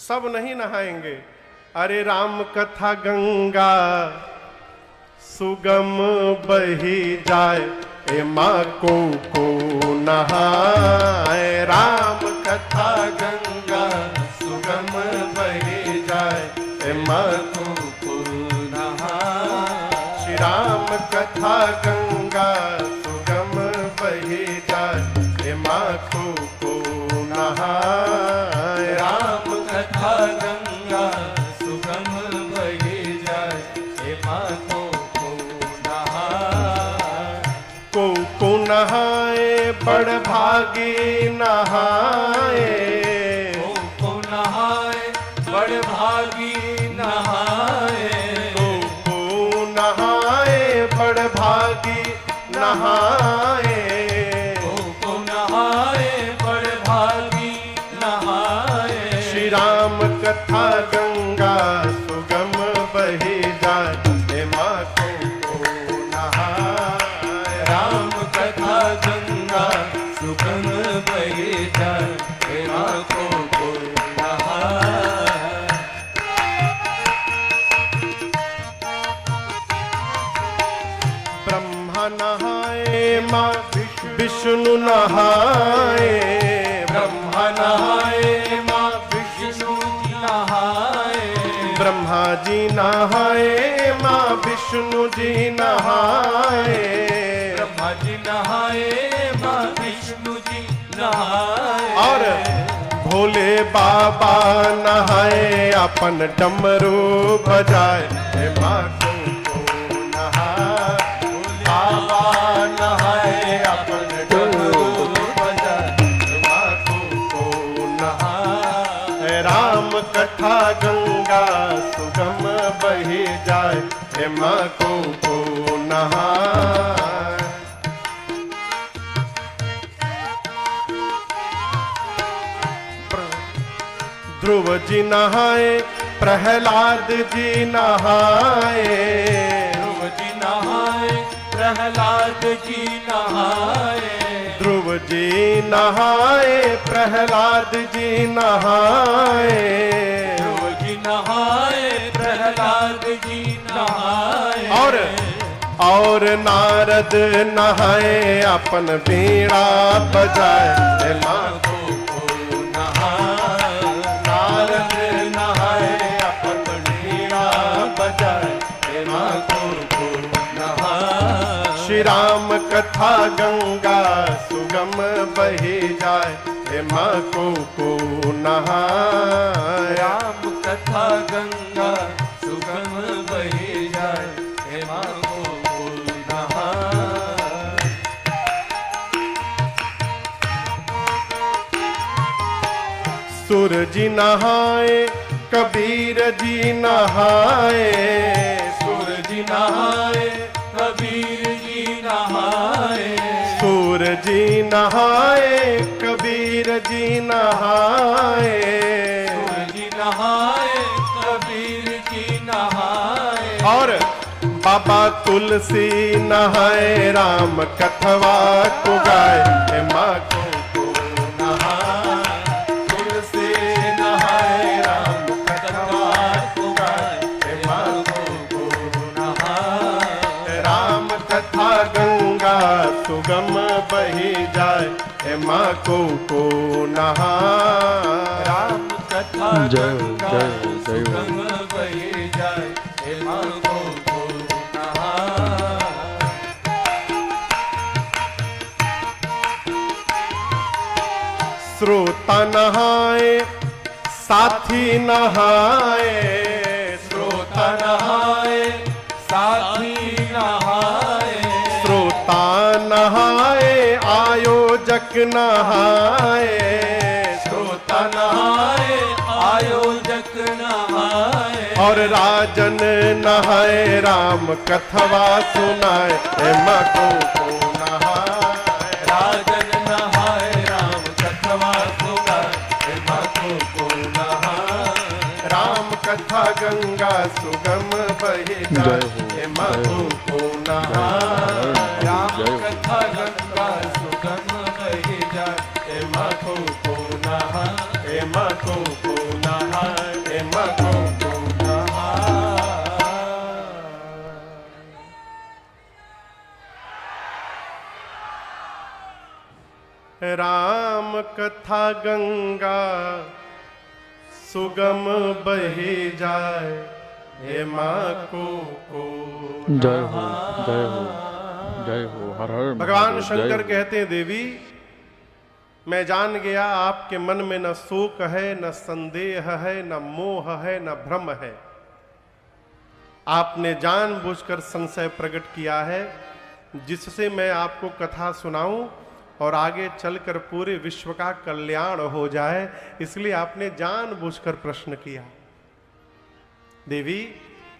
सब नहीं नहाएंगे। अरे राम कथा गंगा सुगम बही जाए, ए माँ को नहाए। राम कथा गंगा सुगम बही जाए, ए माँ को नहाए। श्री राम कथा गंगा सुगम बही जाए, ए माँ को नहाए। राम कथा गंगा सुगम बही जाए, ए माँ को नहाए। बड़ भागी नहाए, को नहाए बड़ भागी नहाए। को नहाए बड़ भागी नहाए। को नहाए बड़ भागी नहाए। श्री राम कथा गंगा सुगम बही जाए, ए माँ को नहाए। राम कथा गंगा सुगम बही जाए, ए माँ को नहाए। ब्रह्मा नहाए माँ विष्णु नहाए। ब्रह्मा नहाए माँ विष्णु नहाए। ब्रह्मा जी नहाए माँ विष्णु जी नहाए। ब्रह्मा जी नहाए माँ विष्णु जी नहाए। और भोले बाबा नहाए अपन डमरू बजाए, हे माँ को नहाए। बाबा नहाए अपन डमरू बजाए, हे माँ को नहाए। राम कथा गंगा सुगम बही जाए, हे माँ को नहाए। ध्रुव जी नहाए प्रहलाद जी नहाए। ध्रुव जी नहाए प्रहलाद जी नहाए। ध्रुव जी नहाए प्रहलाद जी नहाए। ध्रुव जी नहाए प्रहलाद जी नहाए। और नारद नहाए अपन बीड़ा बजाए, हे माँ को नहाए। नारद नहाए अपन बीड़ा बजाए, हे माँ को नहाए। श्री राम कथा गंगा सुगम बही जाए, हे माँ को नहाए। राम कथा गंगा सुगम बही जाए, हे माँ को नहाए। सुर जी नहाए कबीर जी नहाए। सुर जी नहाए कबीर जी नहाए। सुर जी नहाए कबीर जी नहाए। सुर जी नहाए कबीर जी नहाए। और बाबा तुलसी नहाए राम कथवा को गाए, हे माँ को नहाए। तुलसी नहाए राम कथवा को गाए, हे माँ को नहाए। राम कथा गंगा सुगम बही जाए, हे माँ को नहाए। राम कथा गंगा सुगम बही जाए, हे माँ को नहाए। श्रोता नहाए साथी नहाए। श्रोता नहाए साथी नहाए। श्रोता नहाए आयोजक नहाए। श्रोता नहाए आयोजक नहाए। और राजन नहाए राम कथवा सुनाए, हे माँ को नहाए। राजन नहाए राम कथवा सुनाए, हे माँ को नहाए। राम कथा गंगा सुगम बही जाए, हे माँ को नहाए। राम कथा गंगा सुगम बही जाए, हे माँ को नहाए। हे माँ को नहाए। मको को कहा। राम कथा गंगा सुगम बही जाए, हे माँ को जय हो जय हो जय हो, हर हर भगवान महादेव, शंकर जय हो। कहते हैं, देवी मैं जान गया आपके मन में न शोक है, न संदेह है, न मोह है, न भ्रम है। आपने जानबूझकर संशय प्रकट किया है, जिससे मैं आपको कथा सुनाऊं और आगे चलकर पूरे विश्व का कल्याण हो जाए, इसलिए आपने जानबूझकर प्रश्न किया। देवी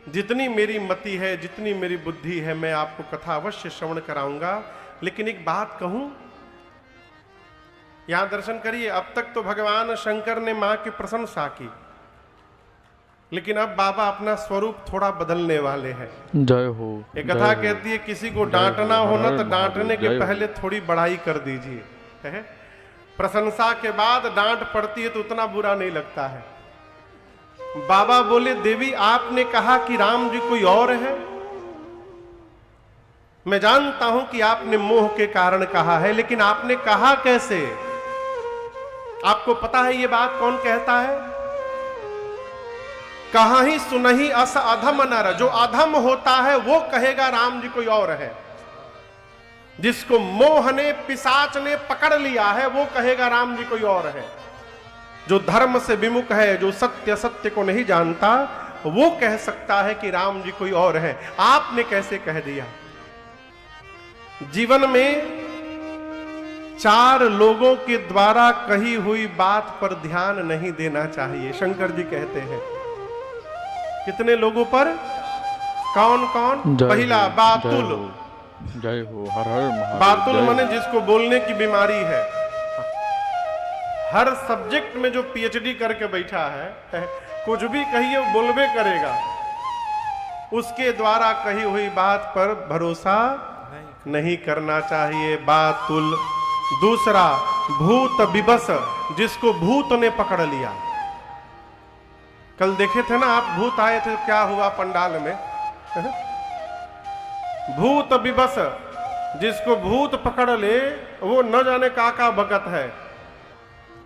जितनी मेरी मति है, जितनी मेरी बुद्धि है, मैं आपको कथा अवश्य श्रवण कराऊंगा, लेकिन एक बात कहूं, यहां दर्शन करिए। अब तक तो भगवान शंकर ने मां की प्रशंसा की, लेकिन अब बाबा अपना स्वरूप थोड़ा बदलने वाले हैं। जय हो। एक कथा कहती है, किसी को डांटना हो ना तो डांटने के पहले थोड़ी बड़ाई कर दीजिए, है? प्रशंसा के बाद डांट पड़ती है तो उतना बुरा नहीं लगता है। बाबा बोले, देवी आपने कहा कि राम जी कोई और है। मैं जानता हूं कि आपने मोह के कारण कहा है, लेकिन आपने कहा कैसे? आपको पता है ये बात कौन कहता है? कहा ही सुनही अस अधम नर, जो अधम होता है वो कहेगा राम जी कोई और है। जिसको मोह ने, पिशाच ने पकड़ लिया है, वो कहेगा राम जी कोई और है। जो धर्म से विमुख है, जो सत्य सत्य को नहीं जानता, वो कह सकता है कि राम जी कोई और है। आपने कैसे कह दिया? जीवन में 4 लोगों के द्वारा कही हुई बात पर ध्यान नहीं देना चाहिए, शंकर जी कहते हैं। कितने लोगों पर? कौन कौन? पहला बातुल। जय हो, हर हर महादेव। बातुल माने जिसको बोलने की बीमारी है, हर सब्जेक्ट में जो पीएचडी करके बैठा है, कुछ भी कहिए बोलबे करेगा। उसके द्वारा कही हुई बात पर भरोसा नहीं करना चाहिए, बातुल। दूसरा भूत विवश, जिसको भूत ने पकड़ लिया। कल देखे थे ना आप, भूत आए थे, क्या हुआ पंडाल में? भूत विवश, जिसको भूत पकड़ ले, वो न जाने का भगत है,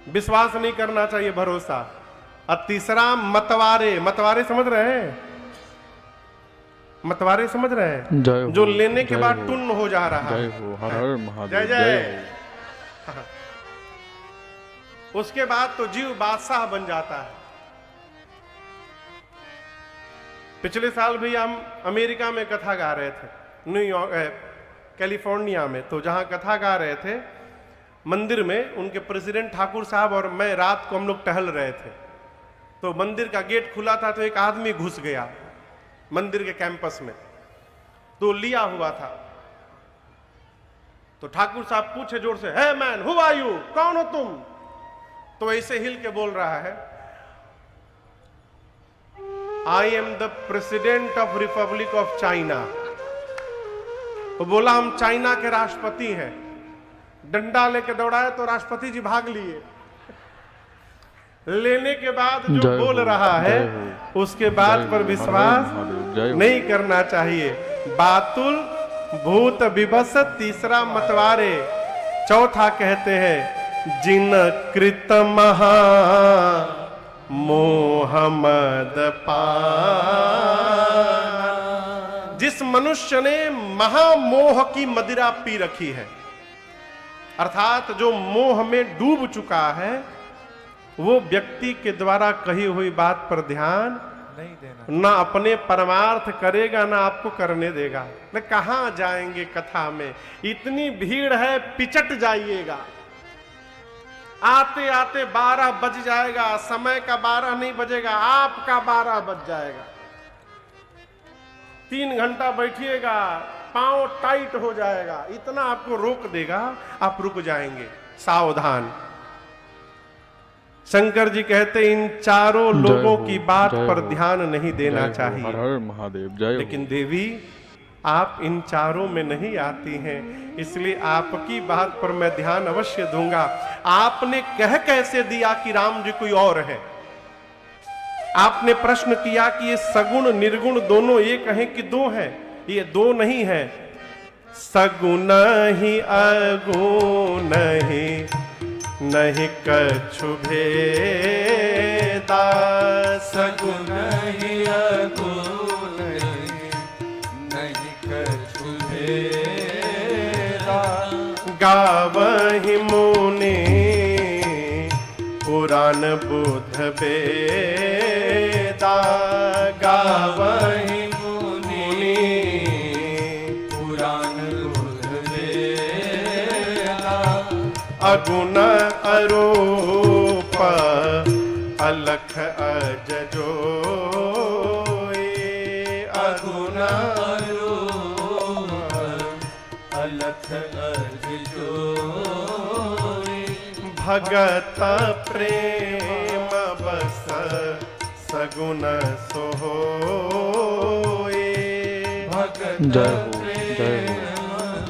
विश्वास नहीं करना चाहिए, भरोसा। और तीसरा मतवारे। मतवारे समझ रहे हैं? मतवारे समझ रहे हैं? जो लेने के बाद टुन्न हो जा रहा है। जय हो, हर हर महादेव। जय जय। उसके बाद तो जीव बादशाह बन जाता है। पिछले साल भी हम अमेरिका में कथा गा रहे थे, न्यूयॉर्क, कैलिफोर्निया में। तो जहां कथा गा रहे थे, मंदिर में उनके प्रेसिडेंट ठाकुर साहब और मैं रात को हम लोग टहल रहे थे। तो मंदिर का गेट खुला था, तो एक आदमी घुस गया मंदिर के कैंपस में, तो लिया हुआ था। तो ठाकुर साहब पूछे जोर से, hey man, who are you? कौन हो तुम? तो ऐसे हिल के बोल रहा है, I am the president of Republic of China. तो बोला, हम चाइना के राष्ट्रपति हैं। डंडा लेके दौड़ाया तो राष्ट्रपति जी भाग लिए। लेने के बाद जो बोल रहा है, उसके बाद पर विश्वास नहीं करना चाहिए। बातुल, भूत विवश, तीसरा मतवारे, चौथा कहते हैं जिन कृत महा मोहम्मद पान। जिस मनुष्य ने महामोह की मदिरा पी रखी है, अर्थात जो मोह में डूब चुका है, वो व्यक्ति के द्वारा कही हुई बात पर ध्यान नहीं देना, ना अपने परमार्थ करेगा, ना आपको करने देगा। न कहां जाएंगे कथा में, इतनी भीड़ है, पिचट जाइएगा। आते आते 12 बज जाएगा, समय का 12 नहीं बजेगा, आपका 12 बज जाएगा। 3 घंटा बैठिएगा, पांव टाइट हो जाएगा, इतना आपको रोक देगा, आप रुक जाएंगे। सावधान। शंकर जी कहते इन चारों लोगों की बात पर ध्यान नहीं देना चाहिए। हर हर महादेव। जय। लेकिन देवी आप इन चारों में नहीं आती हैं, इसलिए आपकी बात पर मैं ध्यान अवश्य दूंगा। आपने कह कैसे दिया कि राम जी कोई और है? आपने प्रश्न किया कि ये सगुण निर्गुण दोनों एक हैं कि दो हैं? ये दो नहीं है। सगुण ही अगुण ही नहीं कछु भेदा। सगुण ही अगुण ही नहीं कछु भेदा। गावहि मुनि पुराण बुध वेदा। गावहि मुनि पुराण बुध वेदा। अगुण अरूप अलख अज जोई। अगुण अरूप अलख अज जोई। भगत प्रेम बस सगुण सोई। भगत जय हो, जय हो,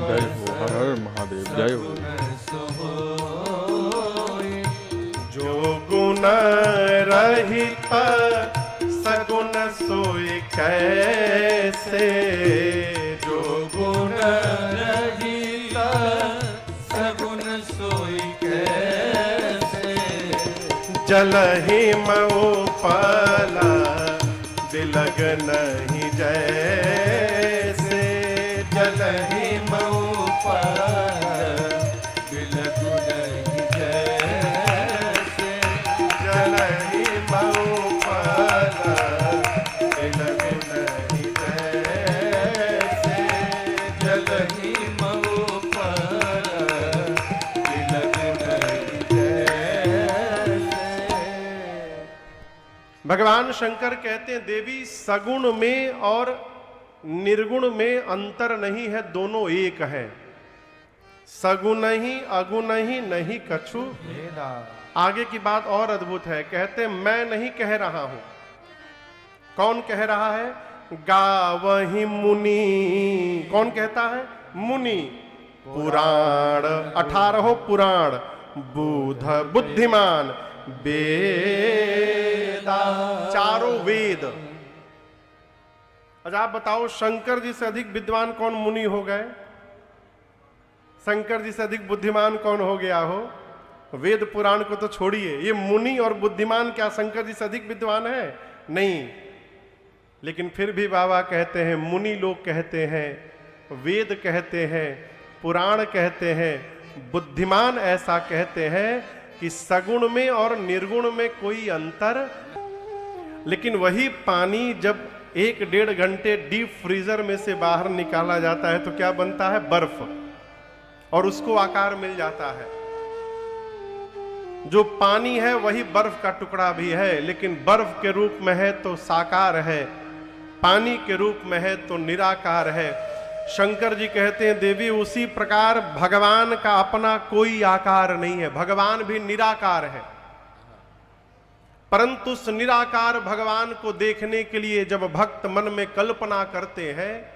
जय हो, हर हर महादेव, जय हो। जो गुण रहित सगुण सोई कैसे। जो गुण रहित सगुण सोई कैसे। जलहि मऊ पला बिलग नहीं जैसे। जलहि मऊ पला बिलग नहीं जैसे। जलहि मऊ पला बिलग नहीं जैसे। जलहि मऊ पला बिलग नहीं जैसे। भगवान शंकर कहते हैं देवी सगुण में और निर्गुण में अंतर नहीं है, दोनों एक है। सगुण ही अगुण ही नहीं कछु भेदा। आगे की बात और अद्भुत है। कहते मैं नहीं कह रहा हूं। कौन कह रहा है? गावहि मुनि। कौन कहता है? मुनि। पुराण 18 पुराण बुध बुद्धिमान वेदा। चारों वेद। अच्छा आप बताओ शंकर जी से अधिक विद्वान कौन मुनि हो गए? शंकर जी से अधिक बुद्धिमान कौन हो गया हो? वेद पुराण को तो छोड़िए, ये मुनि और बुद्धिमान क्या शंकर जी से अधिक विद्वान है? नहीं। लेकिन फिर भी बाबा कहते हैं, मुनि लोग कहते हैं, वेद कहते हैं, पुराण कहते हैं, बुद्धिमान ऐसा कहते हैं कि सगुण में और निर्गुण में कोई अंतर। लेकिन वही पानी जब 1-1.5 घंटे डीप फ्रीजर में से बाहर निकाला जाता है तो क्या बनता है? बर्फ। और उसको आकार मिल जाता है। जो पानी है वही बर्फ का टुकड़ा भी है, लेकिन बर्फ के रूप में है तो साकार है, पानी के रूप में है तो निराकार है। शंकर जी कहते हैं देवी उसी प्रकार भगवान का अपना कोई आकार नहीं है, भगवान भी निराकार है। परंतु उस निराकार भगवान को देखने के लिए जब भक्त मन में कल्पना करते हैं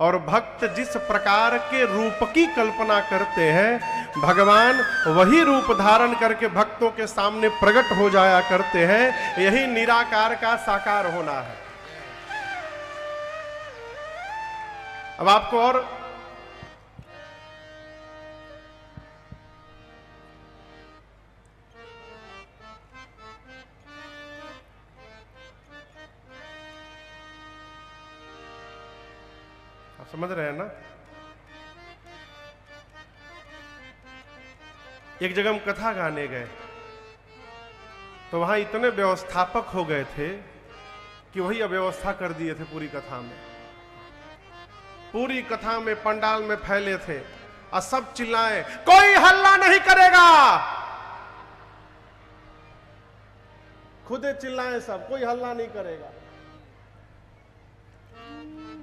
और भक्त जिस प्रकार के रूप की कल्पना करते हैं, भगवान वही रूप धारण करके भक्तों के सामने प्रकट हो जाया करते हैं। यही निराकार का साकार होना है। अब आपको और आप समझ रहे हैं ना? एक जगह हम कथा गाने गए तो वहां इतने व्यवस्थापक हो गए थे कि वही अव्यवस्था कर दिए थे पूरी कथा में। पूरी कथा में पंडाल में फैले थे और सब चिल्लाए, कोई हल्ला नहीं करेगा। खुदे चिल्लाए सब, कोई हल्ला नहीं करेगा।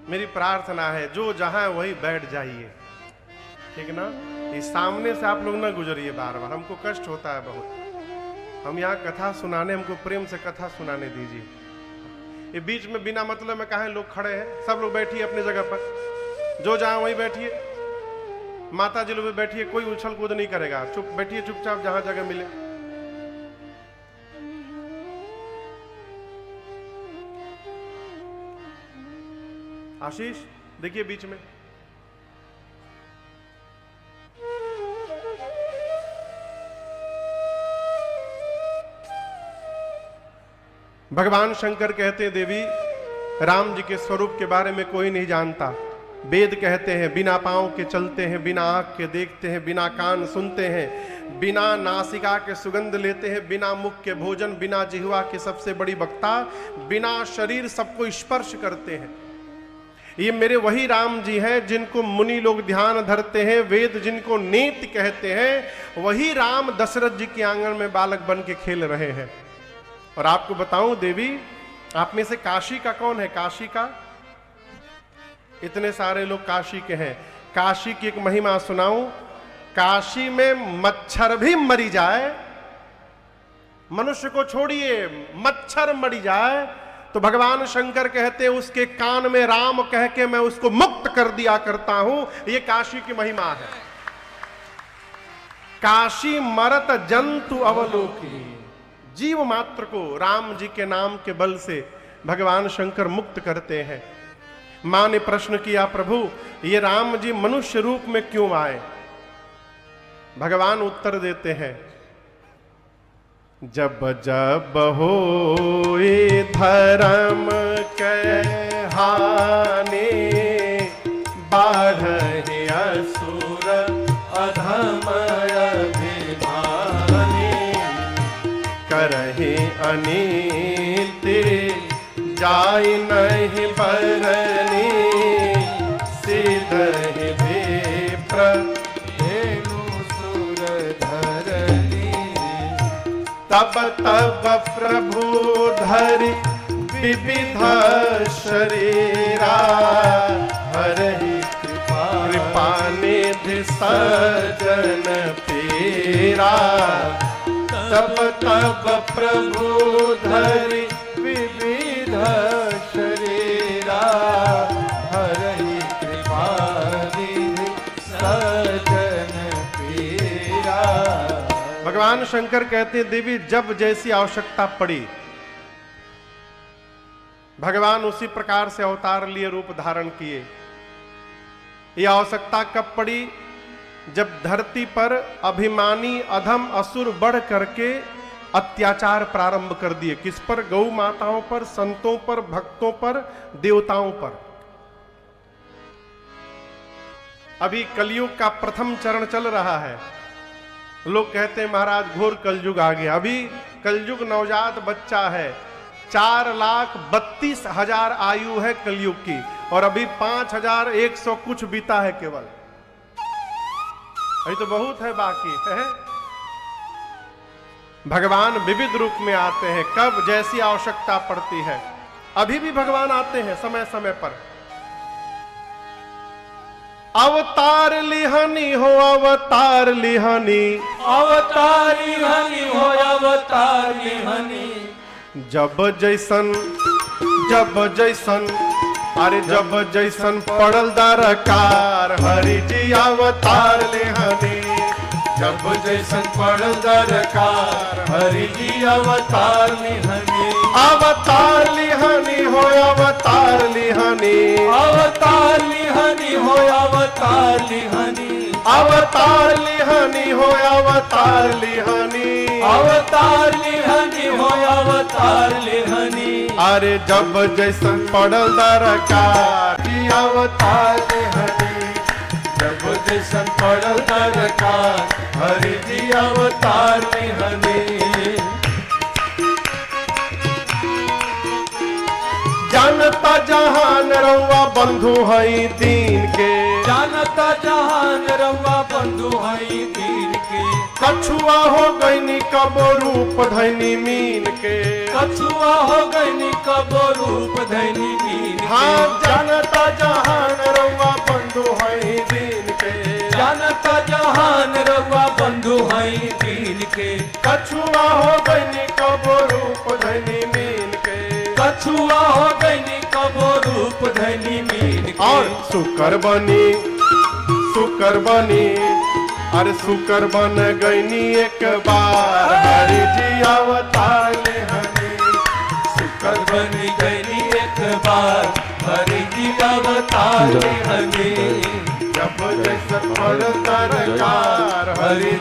मेरी प्रार्थना है जो जहां वही बैठ जाइए, ठीक ना? इस सामने से आप लोग ना गुजरिए बार बार, हमको कष्ट होता है बहुत। हम यहाँ कथा सुनाने, हमको प्रेम से कथा सुनाने दीजिए। ये बीच में बिना मतलब में कहा लोग खड़े हैं। सब लोग बैठिए अपनी जगह पर, जो जहां वही बैठिए। माता जी लोग भी बैठिए, कोई उछल कूद नहीं करेगा। चुप बैठिए, चुपचाप जहां जगह मिले। आशीष देखिए बीच में। भगवान शंकर कहते हैं देवी राम जी के स्वरूप के बारे में कोई नहीं जानता। वेद कहते हैं बिना पांव के चलते हैं, बिना आंख के देखते हैं, बिना कान सुनते हैं, बिना नासिका के सुगंध लेते हैं, बिना मुख के भोजन, बिना जिह्वा के सबसे बड़ी वक्ता, बिना शरीर सबको स्पर्श करते हैं। ये मेरे वही राम जी हैं जिनको मुनि लोग ध्यान धरते हैं, वेद जिनको नेति कहते हैं, वही राम दशरथ जी के आंगन में बालक बन के खेल रहे हैं। और आपको बताऊं देवी, आप में से काशी का कौन है? काशी का इतने सारे लोग काशी के हैं। काशी की एक महिमा सुनाऊं। काशी में मच्छर भी मरी जाए, मनुष्य को छोड़िए, मच्छर मरी जाए तो भगवान शंकर कहते हैं उसके कान में राम कह के मैं उसको मुक्त कर दिया करता हूं। ये काशी की महिमा है। काशी मरत जंतु अवलोकी, जीव मात्र को राम जी के नाम के बल से भगवान शंकर मुक्त करते हैं। मां ने प्रश्न किया प्रभु ये राम जी मनुष्य रूप में क्यों आए? भगवान उत्तर देते हैं जब जब होए धर्म के हानि, बाढ़े असुर अधम अभिमानी, करहि अनीति जाय नहीं बरनी, सिद्धहि विप्र तब तब प्रभु धरि विविध शरीरा, हरहि कृपा निधि सजन पीरा। तब तब प्रभु धरि विविध शरीरा, हरहि कृपा निधि सजन पीरा। भगवान शंकर कहते हैं देवी जब जैसी आवश्यकता पड़ी भगवान उसी प्रकार से अवतार लिए, रूप धारण किए। यह आवश्यकता कब पड़ी? जब धरती पर अभिमानी अधम असुर बढ़ करके अत्याचार प्रारंभ कर दिए। किस पर? गौ माताओं पर, संतों पर, भक्तों पर, देवताओं पर। अभी कलयुग का प्रथम चरण चल रहा है। लोग कहते हैं महाराज घोर कलयुग आ गया। अभी कलयुग नवजात बच्चा है। 4,32,000 आयु है कलयुग की और अभी 5,100 कुछ बीता है केवल। अभी तो बहुत है बाकी है। भगवान विविध रूप में आते हैं, कब जैसी आवश्यकता पड़ती है। अभी भी भगवान आते हैं समय समय पर। अवतार लिहानी हो अवतार लिहानी, अवतार लिहानी हो अवतार लिहानी। जब जैसन अरे जब जैसन पड़ल दरकार, हरि जी अवतार लिहानी। जब जैसन पड़ल दरकार, हरि जी अवतार लिहानी। अवतार लिहानी हो अवतार लिहानी, अवतार लिहानी हो अवतार लिहानी। अवतार लिहानी हो अवतार लिहानी, अवतार लिहानी हो अवतार लिहानी। अरे जब जैसन पड़ल दरकार, जी अवतार लिहानी। जब जैसन पड़ल दरकार, हरि जी अवतार लिहानी। जानता जहान रउआ बंधु हई दीन के, जानता जहान रउआ बंधु हई दीन के। कछुआ हो गईनी कबो रूप धैनी मीन के, कछुआ हो गईनी कबो रूप धैनी मीन के। हाँ जानता जहान रउआ बंधु हई दीन के, जानता जहान रउआ बंधु हई दीन के। कछुआ हो गईनी कबो रूप धैनी मीन के, कछुआ हो गईनी कबो रूप धैनी मीन के। और सुकर बनी अरे सुकर बन गईनी एक बार, हरि जी अवतार लिहानी। सुकर बन गईनी एक बार, हरि जी अवतार हरि जब जस पर तरकार हरि